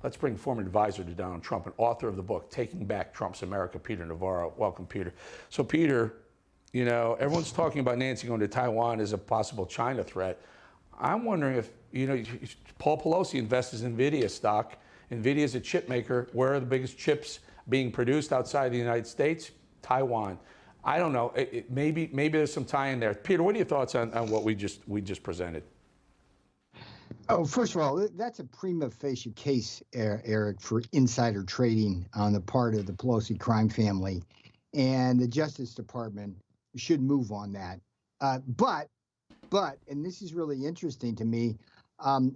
let's bring former advisor to Donald Trump and author of the book, Taking Back Trump's America, Peter Navarro. Welcome, Peter. So, Peter, you know, everyone's talking about Nancy going to Taiwan as a possible China threat. I'm wondering if, you know, Paul Pelosi invests in NVIDIA stock. NVIDIA is a chip maker. Where are the biggest chips being produced outside the United States? Taiwan. I don't know. Maybe there's some tie in there. Peter, what are your thoughts on what we just presented? Oh, first of all, that's a prima facie case, Eric, for insider trading on the part of the Pelosi crime family, and the Justice Department should move on that. But, and this is really interesting to me,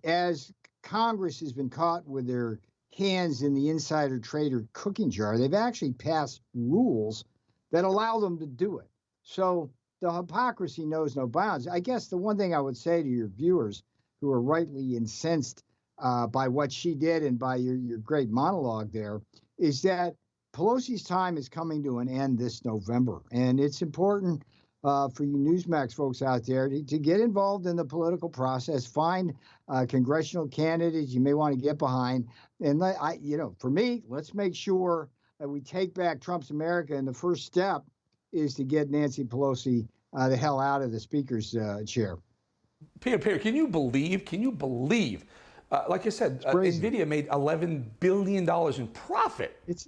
as Congress has been caught with their hands in the insider trader cooking jar, they've actually passed rules that allow them to do it. So the hypocrisy knows no bounds. I guess the one thing I would say to your viewers who are rightly incensed by what she did and by your great monologue there is that Pelosi's time is coming to an end this November. And it's important for you Newsmax folks out there to get involved in the political process, find congressional candidates you may want to get behind. And for me, let's make sure that we take back Trump's America. And the first step is to get Nancy Pelosi the hell out of the speaker's chair. Peter, can you believe, like I said, NVIDIA made $11 billion in profit. It's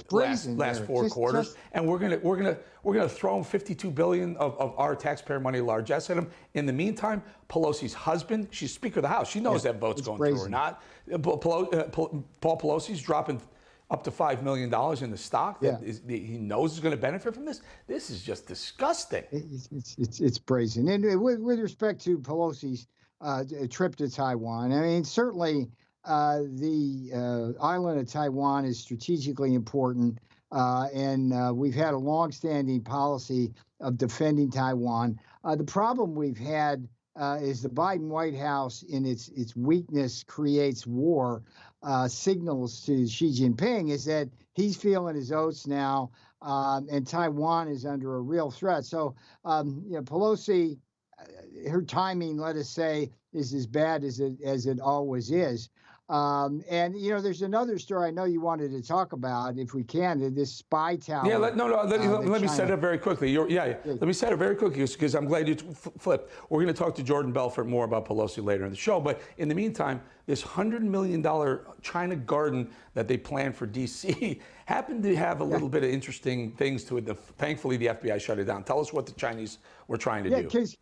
brazen. Last four quarters, and we're gonna throw $52 billion of our taxpayer money largesse at him. In the meantime, Pelosi's husband, she's Speaker of the House. She knows that vote's going through or not. Paul Pelosi's dropping up to $5 million in the stock that he knows is going to benefit from this. This is just disgusting. It's brazen. And with respect to Pelosi's trip to Taiwan, I mean, certainly the island of Taiwan is strategically important, and we've had a longstanding policy of defending Taiwan. The problem we've had is the Biden White House, in its weakness, creates war. Signals to Xi Jinping is that he's feeling his oats now, and Taiwan is under a real threat. So, Pelosi, her timing, let us say, is as bad as it always is. And there's another story I know you wanted to talk about, if we can, this spy tower. Yeah, let me set it up very quickly. Let me set it very quickly because I'm glad you flipped. We're going to talk to Jordan Belfort more about Pelosi later in the show. But in the meantime, this $100 million China garden that they planned for D.C. happened to have a little bit of interesting things to it. Thankfully, the FBI shut it down. Tell us what the Chinese were trying to do. Because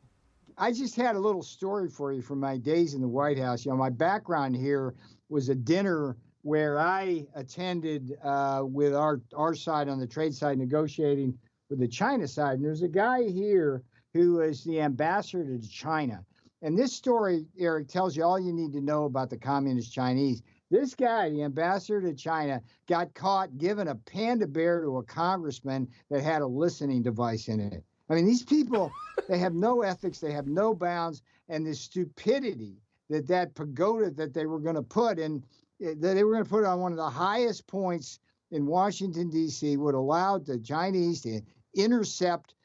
I just had a little story for you from my days in the White House. My background here was a dinner where I attended with our side on the trade side negotiating with the China side. And there's a guy here who is the ambassador to China. And this story, Eric, tells you all you need to know about the communist Chinese. This guy, the ambassador to China, got caught giving a panda bear to a congressman that had a listening device in it. I mean, these people, they have no ethics, they have no bounds, and the stupidity that pagoda that they were going to put in, that they were going to put on one of the highest points in Washington, D.C., would allow the Chinese to intercept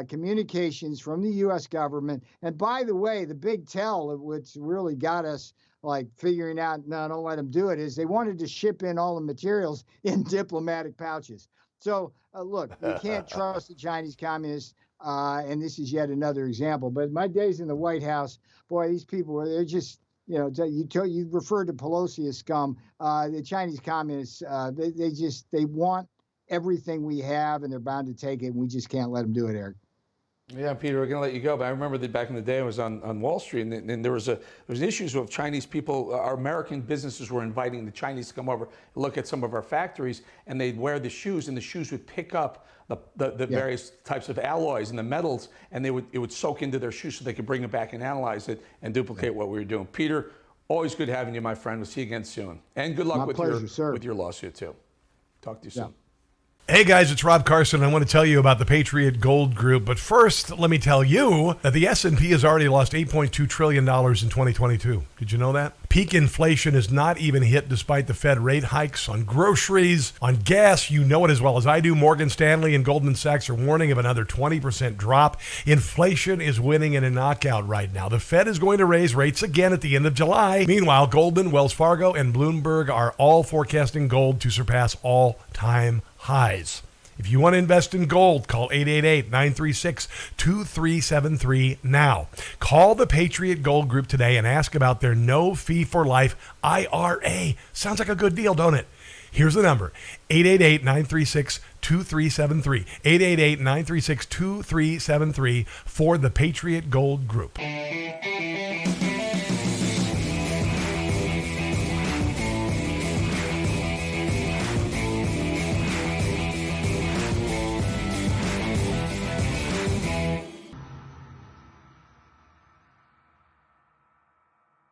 communications from the U.S. government. And by the way, the big tell, which really got us like figuring out, no, don't let them do it, is they wanted to ship in all the materials in diplomatic pouches. So look, we can't trust the Chinese communists. And this is yet another example. But my days in the White House, boy, these people they're just, you referred to Pelosi as scum. The Chinese communists, they want everything we have, and they're bound to take it, and we just can't let them do it, Eric. Yeah, Peter, we're going to let you go. But I remember that back in the day, I was on Wall Street, and there was issues with Chinese people. Our American businesses were inviting the Chinese to come over, look at some of our factories, and they'd wear the shoes, and the shoes would pick up the various types of alloys and the metals, and it would soak into their shoes so they could bring it back and analyze it and duplicate what we were doing. Peter, always good having you, my friend. We'll see you again soon. And good luck with your lawsuit, too. Talk to you soon. Hey guys, it's Rob Carson. I want to tell you about the Patriot Gold Group. But first, let me tell you that the S&P has already lost $8.2 trillion in 2022. Did you know that? Peak inflation is not even hit despite the Fed rate hikes on groceries, on gas. You know it as well as I do. Morgan Stanley and Goldman Sachs are warning of another 20% drop. Inflation is winning in a knockout right now. The Fed is going to raise rates again at the end of July. Meanwhile, Goldman, Wells Fargo, and Bloomberg are all forecasting gold to surpass all-time highs. If you want to invest in gold, call 888-936-2373 now. Call the Patriot Gold Group today and ask about their no-fee-for-life IRA. Sounds like a good deal, don't it? Here's the number, 888-936-2373. 888-936-2373 for the Patriot Gold Group.